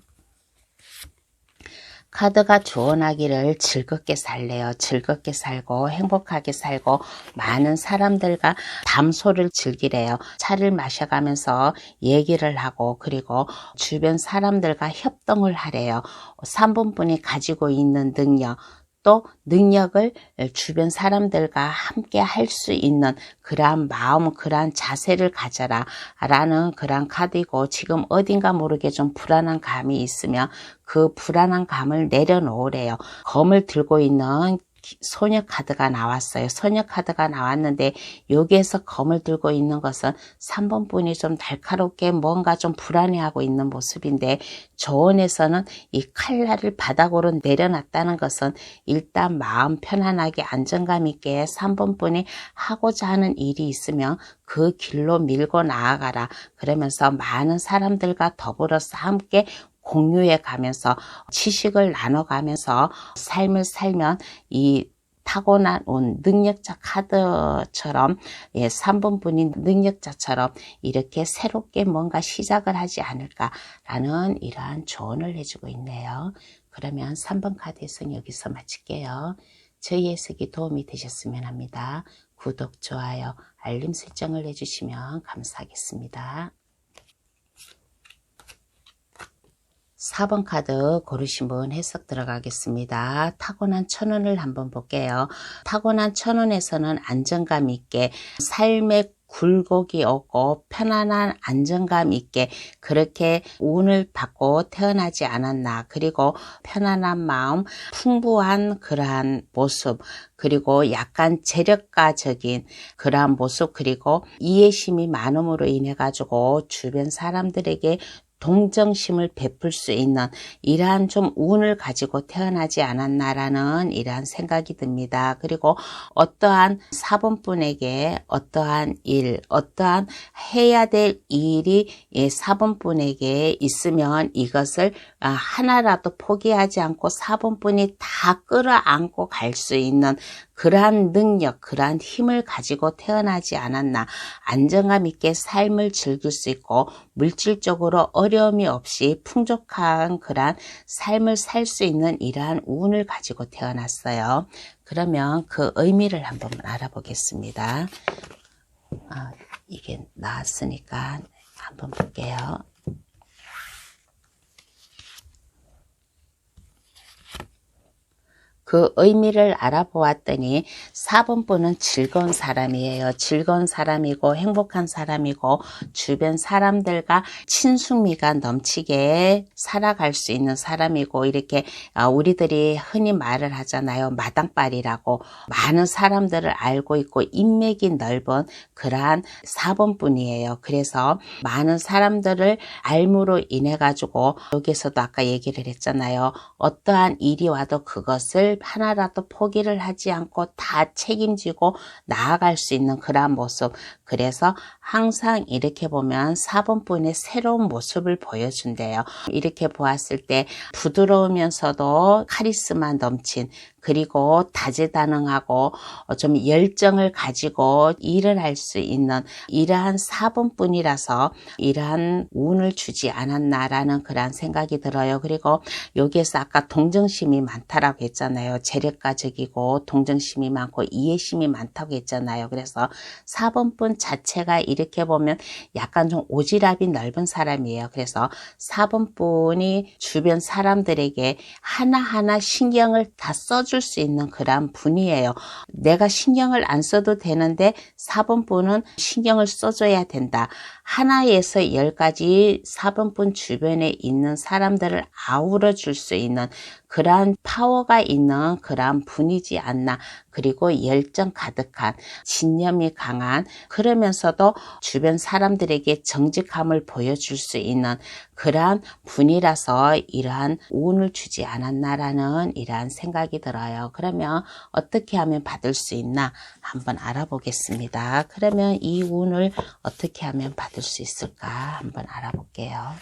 카드가 조언하기를 즐겁게 살래요. 즐겁게 살고 행복하게 살고 많은 사람들과 담소를 즐기래요. 차를 마셔가면서 얘기를 하고 그리고 주변 사람들과 협동을 하래요. 3번분이 가지고 있는 능력, 또 능력을 주변 사람들과 함께 할 수 있는 그러한 마음, 그러한 자세를 가져라 라는 그러한 카드이고, 지금 어딘가 모르게 좀 불안한 감이 있으면 그 불안한 감을 내려놓으래요. 검을 들고 있는 소녀 카드가 나왔어요. 소녀 카드가 나왔는데 여기에서 검을 들고 있는 것은 3번분이 좀 날카롭게 뭔가 좀 불안해하고 있는 모습인데, 조언에서는 이 칼날을 바닥으로 내려놨다는 것은 일단 마음 편안하게 안정감 있게 3번분이 하고자 하는 일이 있으면 그 길로 밀고 나아가라. 그러면서 많은 사람들과 더불어서 함께 공유해 가면서 지식을 나눠가면서 삶을 살면 이 타고난 능력자 카드처럼 3번분인 능력자처럼 이렇게 새롭게 뭔가 시작을 하지 않을까라는 이러한 조언을 해주고 있네요. 그러면 3번 카드 해석 여기서 마칠게요. 저희 해석이 도움이 되셨으면 합니다. 구독, 좋아요, 알림 설정을 해주시면 감사하겠습니다. 4번 카드 고르신 분 해석 들어가겠습니다. 타고난 천운을 한번 볼게요. 타고난 천운에서는 안정감 있게 삶의 굴곡이 없고 편안한 안정감 있게 그렇게 운을 받고 태어나지 않았나. 그리고 편안한 마음, 풍부한 그러한 모습, 그리고 약간 재력가적인 그러한 모습, 그리고 이해심이 많음으로 인해 가지고 주변 사람들에게 동정심을 베풀 수 있는 이러한 좀 운을 가지고 태어나지 않았나라는 이러한 생각이 듭니다. 그리고 어떠한 4번분에게 어떠한 일, 어떠한 해야 될 일이 4번분에게 있으면 이것을 하나라도 포기하지 않고 4번분이 다 끌어안고 갈 수 있는 그러한 능력, 그러한 힘을 가지고 태어나지 않았나. 안정감 있게 삶을 즐길 수 있고 물질적으로 어려움이 없이 풍족한 그러한 삶을 살 수 있는 이러한 운을 가지고 태어났어요. 그러면 그 의미를 한번 알아보겠습니다. 이게 나왔으니까 한번 볼게요. 그 의미를 알아보았더니 4번분은 즐거운 사람이에요. 즐거운 사람이고 행복한 사람이고 주변 사람들과 친숙미가 넘치게 살아갈 수 있는 사람이고, 이렇게 우리들이 흔히 말을 하잖아요. 마당발이라고. 많은 사람들을 알고 있고 인맥이 넓은 그러한 4번분이에요. 그래서 많은 사람들을 알므로 인해 가지고 여기서도 아까 얘기를 했잖아요. 어떠한 일이 와도 그것을 하나라도 포기를 하지 않고 다 책임지고 나아갈 수 있는 그러한 모습. 그래서 항상 이렇게 보면 4번분의 새로운 모습을 보여준대요. 이렇게 보았을 때 부드러우면서도 카리스마 넘친, 그리고 다재다능하고 좀 열정을 가지고 일을 할 수 있는 이러한 4번분이라서 이러한 운을 주지 않았나라는 그런 생각이 들어요. 그리고 여기에서 아까 동정심이 많다라고 했잖아요. 재력가적이고 동정심이 많고 이해심이 많다고 했잖아요. 그래서 4번분 자체가 이렇게 보면 약간 좀 오지랖이 넓은 사람이에요. 그래서 4번분이 주변 사람들에게 하나하나 신경을 다 써줄 수 있는 그런 분이에요. 내가 신경을 안 써도 되는데 4번분은 신경을 써줘야 된다. 하나에서 10가지 4번분 주변에 있는 사람들을 아우러 줄 수 있는 그러한 파워가 있는 그러한 분이지 않나. 그리고 열정 가득한, 신념이 강한, 그러면서도 주변 사람들에게 정직함을 보여줄 수 있는 그러한 분이라서 이러한 운을 주지 않았나라는 이러한 생각이 들어요. 그러면 어떻게 하면 받을 수 있나 한번 알아보겠습니다. 그러면 이 운을 어떻게 하면 받을 수 있을까 한번 알아볼게요.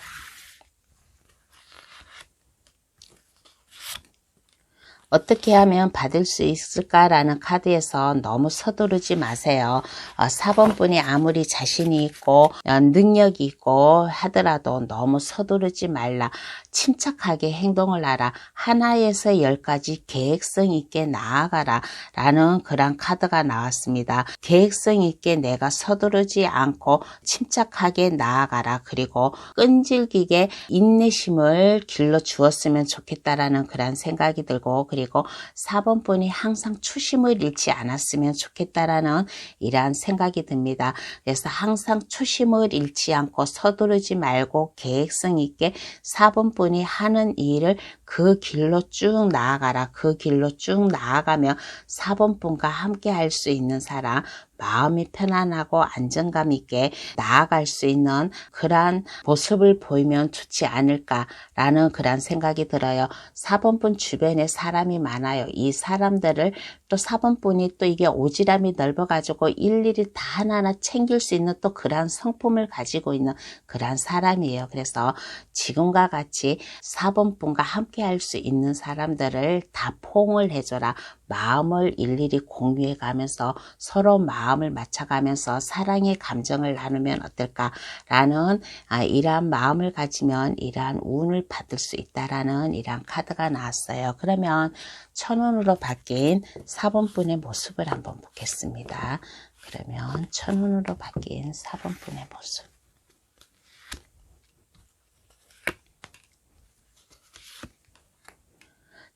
어떻게 하면 받을 수 있을까라는 카드에서 너무 서두르지 마세요. 4번 분이 아무리 자신이 있고 능력이 있고 하더라도 너무 서두르지 말라. 침착하게 행동을 하라. 하나에서 10가지 계획성 있게 나아가라 라는 그런 카드가 나왔습니다. 계획성 있게 내가 서두르지 않고 침착하게 나아가라. 그리고 끈질기게 인내심을 길러 주었으면 좋겠다라는 그런 생각이 들고, 그리고 4번 분이 항상 초심을 잃지 않았으면 좋겠다라는 이러한 생각이 듭니다. 그래서 항상 초심을 잃지 않고 서두르지 말고 계획성 있게 4번 분이 하는 일을 그 길로 쭉 나아가라. 그 길로 쭉 나아가면 4번 분과 함께 할 수 있는 사람, 마음이 편안하고 안정감 있게 나아갈 수 있는 그러한 모습을 보이면 좋지 않을까라는 그런 생각이 들어요. 4번 분 주변에 사람이 많아요. 이 사람들을 또 4번 분이 또 이게 오지랖이 넓어가지고 일일이 다 하나하나 챙길 수 있는 또 그러한 성품을 가지고 있는 그러한 사람이에요. 그래서 지금과 같이 4번 분과 함께 할 수 있는 사람들을 다 포옹을 해줘라. 마음을 일일이 공유해 가면서 서로 마음을 맞춰가면서 사랑의 감정을 나누면 어떨까라는 이러한 마음을 가지면 이러한 운을 받을 수 있다라는 이러한 카드가 나왔어요. 그러면 1000원으로 바뀐 4번 분의 모습을 한번 보겠습니다. 그러면 1000원으로 바뀐 4번 분의 모습.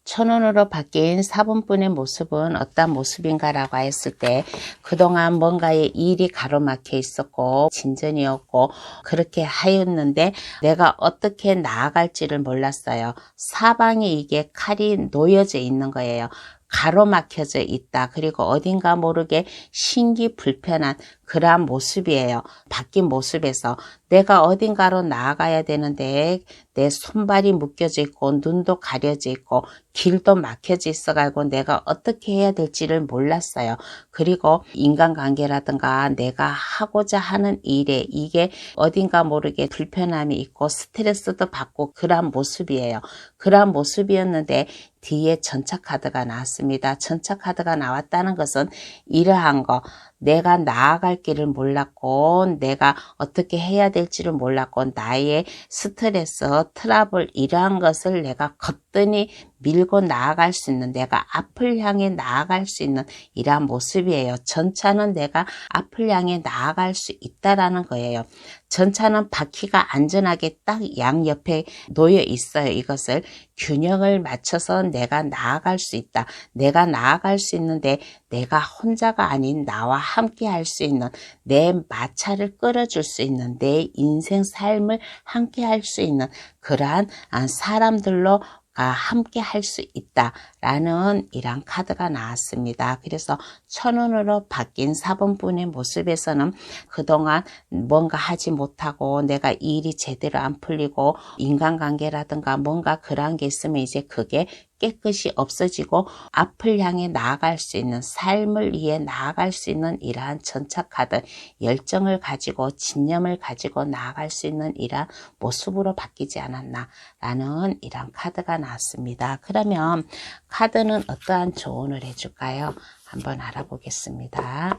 1000원으로 바뀐 4번 분의 모습은 어떤 모습인가라고 했을 때, 그동안 뭔가의 일이 가로막혀 있었고 진전이 없고 그렇게 하였는데 내가 어떻게 나아갈지를 몰랐어요. 사방에 이게 칼이 놓여져 있는 거예요. 가로막혀져 있다. 그리고 어딘가 모르게 신기 불편한 그러한 모습이에요. 바뀐 모습에서 내가 어딘가로 나아가야 되는데 내 손발이 묶여져 있고 눈도 가려져 있고 길도 막혀져 있어가지고 내가 어떻게 해야 될지를 몰랐어요. 그리고 인간관계라든가 내가 하고자 하는 일에 이게 어딘가 모르게 불편함이 있고 스트레스도 받고 그러한 모습이에요. 그러한 모습이었는데 뒤에 전차카드가 나왔습니다. 전차카드가 나왔다는 것은 이러한 거, 내가 나아갈 길을 몰랐고 내가 어떻게 해야 될지를 몰랐고 나의 스트레스, 트러블 이러한 것을 내가 거뜬히 밀고 나아갈 수 있는, 내가 앞을 향해 나아갈 수 있는 이러한 모습이에요. 전차는 내가 앞을 향해 나아갈 수 있다라는 거예요. 전차는 바퀴가 안전하게 딱 양옆에 놓여 있어요. 이것을 균형을 맞춰서 내가 나아갈 수 있다. 내가 나아갈 수 있는데 내가 혼자가 아닌 나와 함께 할 수 있는, 내 마차를 끌어줄 수 있는, 내 인생 삶을 함께 할 수 있는 그러한 사람들로 함께 할 수 있다라는 이런 카드가 나왔습니다. 그래서 1000원으로 바뀐 4번 분의 모습에서는 그동안 뭔가 하지 못하고 내가 일이 제대로 안 풀리고 인간관계라든가 뭔가 그런 게 있으면 이제 그게 깨끗이 없어지고 앞을 향해 나아갈 수 있는, 삶을 위해 나아갈 수 있는 이러한 전차카드, 열정을 가지고 진념을 가지고 나아갈 수 있는 이러한 모습으로 바뀌지 않았나 라는 이러한 카드가 나왔습니다. 그러면 카드는 어떠한 조언을 해줄까요? 한번 알아보겠습니다.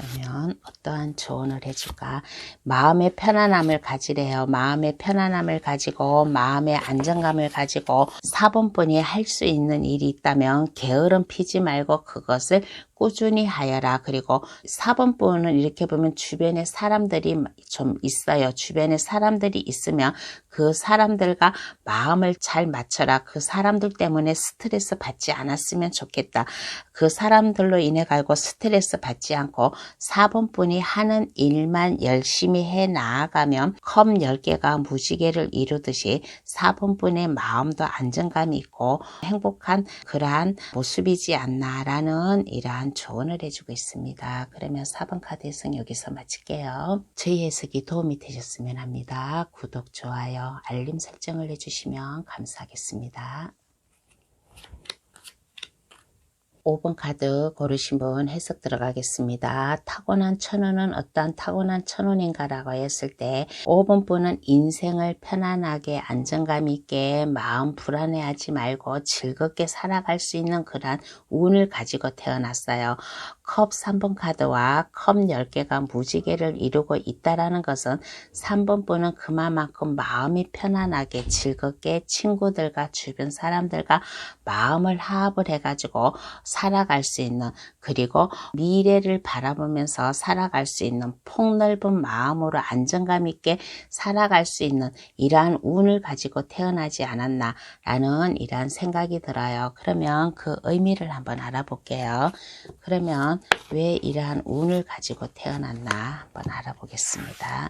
그러면 어떠한 조언을 해줄까? 마음의 편안함을 가지래요. 마음의 편안함을 가지고 마음의 안정감을 가지고 4번 분이 할 수 있는 일이 있다면 게으름 피지 말고 그것을 꾸준히 하여라. 그리고 4번분은 이렇게 보면 주변에 사람들이 좀 있어요. 주변에 사람들이 있으면 그 사람들과 마음을 잘 맞춰라. 그 사람들 때문에 스트레스 받지 않았으면 좋겠다. 그 사람들로 인해 가지고 스트레스 받지 않고 4번분이 하는 일만 열심히 해 나아가면 컵 10개가 무지개를 이루듯이 4번분의 마음도 안정감이 있고 행복한 그러한 모습이지 않나라는 이러한 조언을 해주고 있습니다. 그러면 4번 카드 해석 여기서 마칠게요. 저희 해석이 도움이 되셨으면 합니다. 구독, 좋아요, 알림 설정을 해주시면 감사하겠습니다. 5번 카드 고르신 분 해석 들어가겠습니다. 타고난 천운은 어떠한 타고난 천운인가 라고 했을 때 5번 분은 인생을 편안하게 안정감 있게 마음 불안해하지 말고 즐겁게 살아갈 수 있는 그런 운을 가지고 태어났어요. 컵 3번 카드와 컵 10개가 무지개를 이루고 있다라는 것은 3번 분은 그만큼 마음이 편안하게 즐겁게 친구들과 주변 사람들과 마음을 화합을 해가지고 살아갈 수 있는, 그리고 미래를 바라보면서 살아갈 수 있는 폭넓은 마음으로 안정감 있게 살아갈 수 있는 이러한 운을 가지고 태어나지 않았나 라는 이러한 생각이 들어요. 그러면 그 의미를 한번 알아볼게요. 그러면 왜 이러한 운을 가지고 태어났나 한번 알아보겠습니다.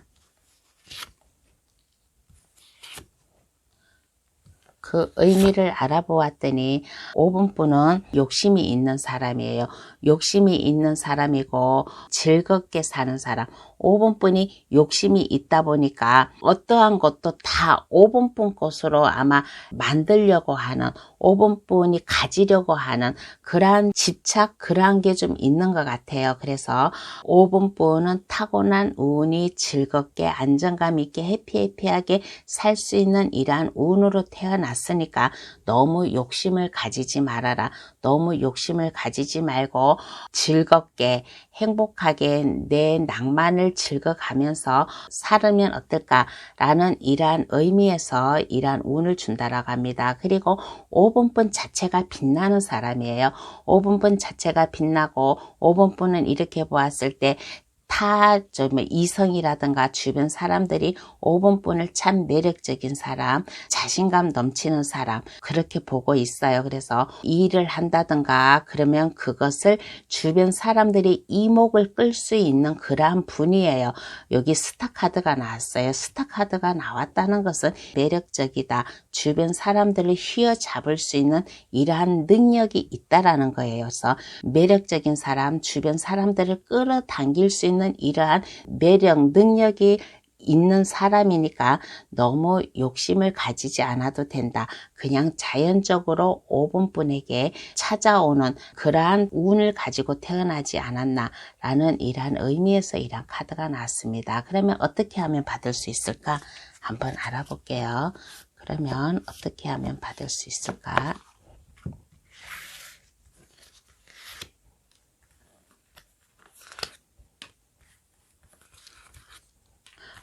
그 의미를 알아보았더니 5번 분은 욕심이 있는 사람이에요. 욕심이 있는 사람이고 즐겁게 사는 사람. 5번 분이 욕심이 있다 보니까 어떠한 것도 다 5번 분 것으로 아마 만들려고 하는, 5번 분이 가지려고 하는 그러한 집착, 그러한 게 좀 있는 것 같아요. 그래서 5번 분은 타고난 운이 즐겁게 안정감 있게 해피하게 살 수 있는 이러한 운으로 태어났으니까 너무 욕심을 가지지 말아라. 너무 욕심을 가지지 말고 즐겁게 행복하게 내 낭만을 즐거가면서 살으면 어떨까라는 이러한 의미에서 이러한 운을 준다라고 합니다. 그리고 5번분 자체가 빛나는 사람이에요. 5번분 자체가 빛나고 5번분은 이렇게 보았을 때 이성이라든가 주변 사람들이 5번 분을 참 매력적인 사람, 자신감 넘치는 사람 그렇게 보고 있어요. 그래서 일을 한다든가 그러면 그것을 주변 사람들이 이목을 끌 수 있는 그러한 분이에요. 여기 스타 카드가 나왔어요. 스타 카드가 나왔다는 것은 매력적이다. 주변 사람들을 휘어잡을 수 있는 이러한 능력이 있다라는 거예요. 그래서 매력적인 사람, 주변 사람들을 끌어당길 수 있는 이러한 매력, 능력이 있는 사람이니까 너무 욕심을 가지지 않아도 된다. 그냥 자연적으로 5번 분에게 찾아오는 그러한 운을 가지고 태어나지 않았나 라는 이러한 의미에서 이러한 카드가 나왔습니다. 그러면 어떻게 하면 받을 수 있을까? 한번 알아볼게요. 그러면 어떻게 하면 받을 수 있을까?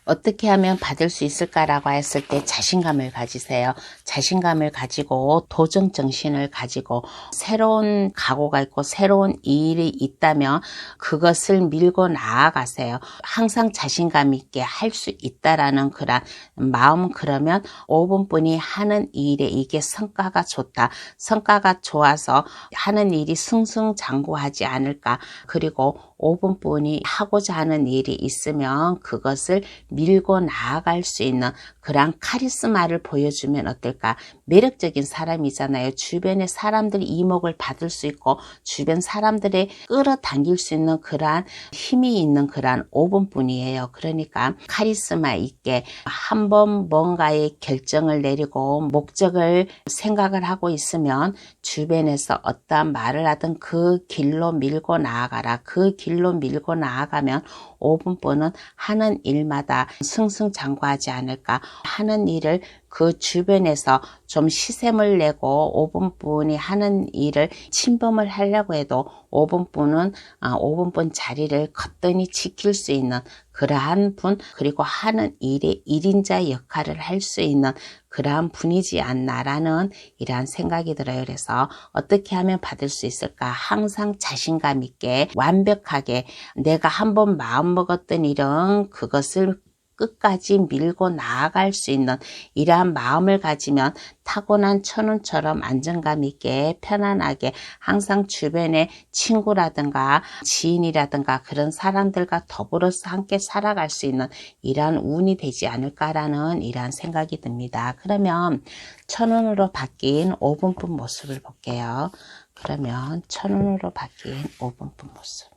어떻게 하면 받을 수 있을까라고 했을 때 자신감을 가지세요. 자신감을 가지고 도전 정신을 가지고 새로운 각오가 있고 새로운 일이 있다면 그것을 밀고 나아가세요. 항상 자신감 있게 할 수 있다라는 그런 마음. 그러면 5번 분이 하는 일에 이게 성과가 좋다. 성과가 좋아서 하는 일이 승승장구하지 않을까. 그리고 5번 분이 하고자 하는 일이 있으면 그것을 밀고 나아갈 수 있는 그런 카리스마를 보여주면 어떨까? 매력적인 사람이잖아요. 주변의 사람들이 이목을 받을 수 있고 주변 사람들의 끌어당길 수 있는 그러한 힘이 있는 그러한 5번 분이에요. 그러니까 카리스마 있게 한번 뭔가의 결정을 내리고 목적을 생각을 하고 있으면 주변에서 어떠한 말을 하든 그 길로 밀고 나아가라. 그 길로 밀고 나아가면 5번 분은 하는 일마다 승승장구하지 않을까. 하는 일을 그 주변에서 좀 시샘을 내고 5분분이 하는 일을 침범을 하려고 해도 5분분은 5분분 자리를 거뜬히 지킬 수 있는 그러한 분, 그리고 하는 일의 1인자 역할을 할 수 있는 그러한 분이지 않나라는 이러한 생각이 들어요. 그래서 어떻게 하면 받을 수 있을까? 항상 자신감 있게 완벽하게 내가 한번 마음먹었던 일은 그것을 끝까지 밀고 나아갈 수 있는 이러한 마음을 가지면 타고난 천운처럼 안정감 있게 편안하게 항상 주변에 친구라든가 지인이라든가 그런 사람들과 더불어서 함께 살아갈 수 있는 이러한 운이 되지 않을까라는 이러한 생각이 듭니다. 그러면 천운으로 바뀐 5분분 모습을 볼게요. 그러면 천운으로 바뀐 5분분 모습.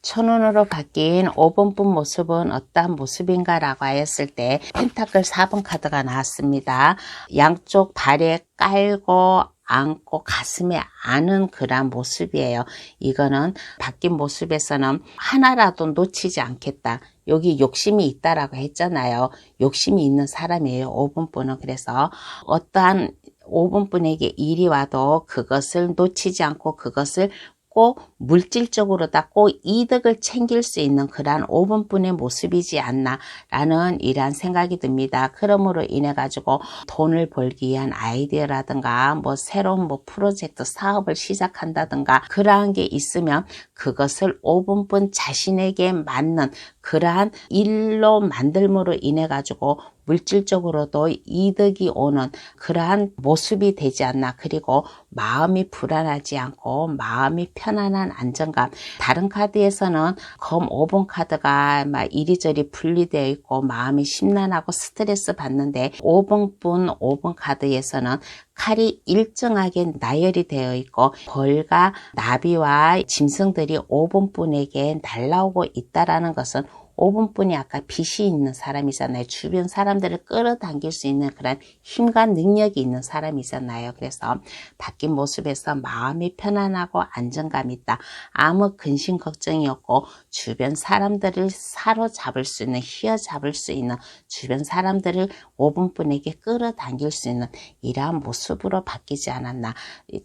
천운으로 바뀐 5번분 모습은 어떠한 모습인가 라고 하였을 때 펜타클 4번 카드가 나왔습니다. 양쪽 발에 깔고 안고 가슴에 안은 그런 모습이에요. 이거는 바뀐 모습에서는 하나라도 놓치지 않겠다. 여기 욕심이 있다라고 했잖아요. 욕심이 있는 사람이에요. 5번분은. 그래서 어떠한 5번분에게 일이 와도 그것을 놓치지 않고 그것을 꼭 물질적으로다 꼭 이득을 챙길 수 있는 그러한 5분분의 모습이지 않나 라는 이러한 생각이 듭니다. 그러므로 인해 가지고 돈을 벌기 위한 아이디어라든가 뭐 새로운 뭐 프로젝트 사업을 시작한다든가 그러한 게 있으면 그것을 5분분 자신에게 맞는 그러한 일로 만들므로 인해 가지고 물질적으로도 이득이 오는 그러한 모습이 되지 않나. 그리고 마음이 불안하지 않고 마음이 편안한 안정감. 다른 카드에서는 검 5번 카드가 막 이리저리 분리되어 있고 마음이 심란하고 스트레스 받는데 5번분 5번 카드에서는 칼이 일정하게 나열이 되어 있고 벌과 나비와 짐승들이 5번분에게 날라오고 있다라는 것은 5분분이 아까 빛이 있는 사람이잖아요. 주변 사람들을 끌어당길 수 있는 그런 힘과 능력이 있는 사람이잖아요. 그래서 바뀐 모습에서 마음이 편안하고 안정감이 있다. 아무 근심 걱정이 없고 주변 사람들을 사로잡을 수 있는 휘어잡을 수 있는 주변 사람들을 5분분에게 끌어당길 수 있는 이러한 모습으로 바뀌지 않았나.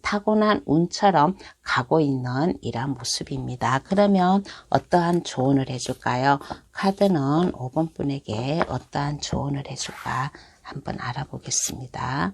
타고난 운처럼 가고 있는 이러한 모습입니다. 그러면 어떠한 조언을 해줄까요? 카드는 5번 분에게 어떠한 조언을 해줄까 한번 알아보겠습니다.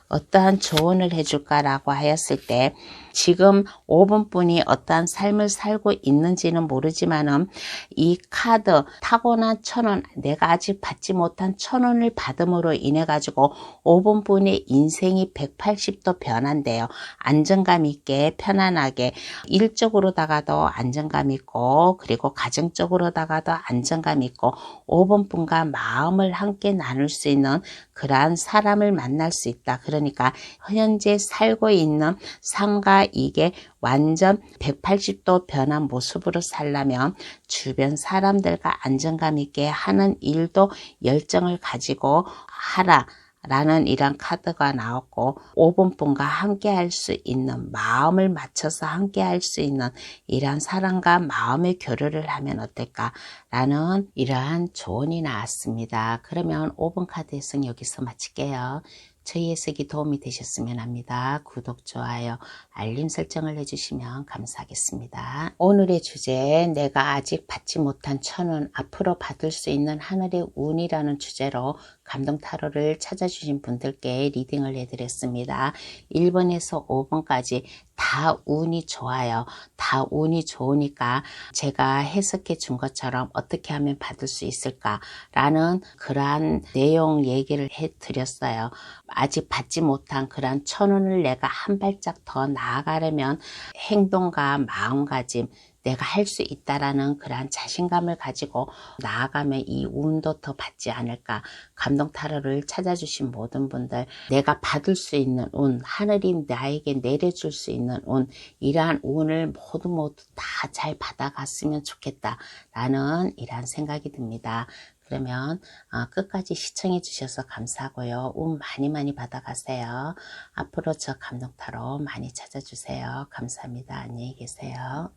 어떠한 조언을 해줄까라고 하였을 때 지금 5번 분이 어떠한 삶을 살고 있는지는 모르지만은 이 카드 타고난 천원 내가 아직 받지 못한 천원을 받음으로 인해 가지고 5번 분의 인생이 180도 변한대요. 안정감 있게 편안하게 일적으로다가도 안정감 있고 그리고 가정적으로다가도 안정감 있고 5번 분과 마음을 함께 나눌 수 있는 그러한 사람을 만날 수 있다. 그러니까 현재 살고 있는 삶과 이게 완전 180도 변한 모습으로 살려면 주변 사람들과 안정감 있게 하는 일도 열정을 가지고 하라. 라는 이런 카드가 나왔고 5번 분과 함께 할 수 있는 마음을 맞춰서 함께 할 수 있는 이러한 사람과 마음의 교류를 하면 어떨까 라는 이러한 조언이 나왔습니다. 그러면 5번 카드 해석 여기서 마칠게요. 저희 해석이 도움이 되셨으면 합니다. 구독, 좋아요, 알림 설정을 해주시면 감사하겠습니다. 오늘의 주제 내가 아직 받지 못한 천운 앞으로 받을 수 있는 하늘의 운이라는 주제로 감동 타로를 찾아주신 분들께 리딩을 해드렸습니다. 1번에서 5번까지 다 운이 좋아요. 다 운이 좋으니까 제가 해석해 준 것처럼 어떻게 하면 받을 수 있을까라는 그러한 내용 얘기를 해드렸어요. 아직 받지 못한 그러한 천운을 내가 한 발짝 더 나아가려면 행동과 마음가짐 내가 할 수 있다라는 그러한 자신감을 가지고 나아가면 이 운도 더 받지 않을까. 감동 타로를 찾아주신 모든 분들 내가 받을 수 있는 운, 하늘이 나에게 내려줄 수 있는 운, 이러한 운을 모두 다 잘 받아갔으면 좋겠다라는 이러한 생각이 듭니다. 그러면 끝까지 시청해 주셔서 감사하고요. 운 많이 받아가세요. 앞으로 저 감동 타로 많이 찾아주세요. 감사합니다. 안녕히 계세요.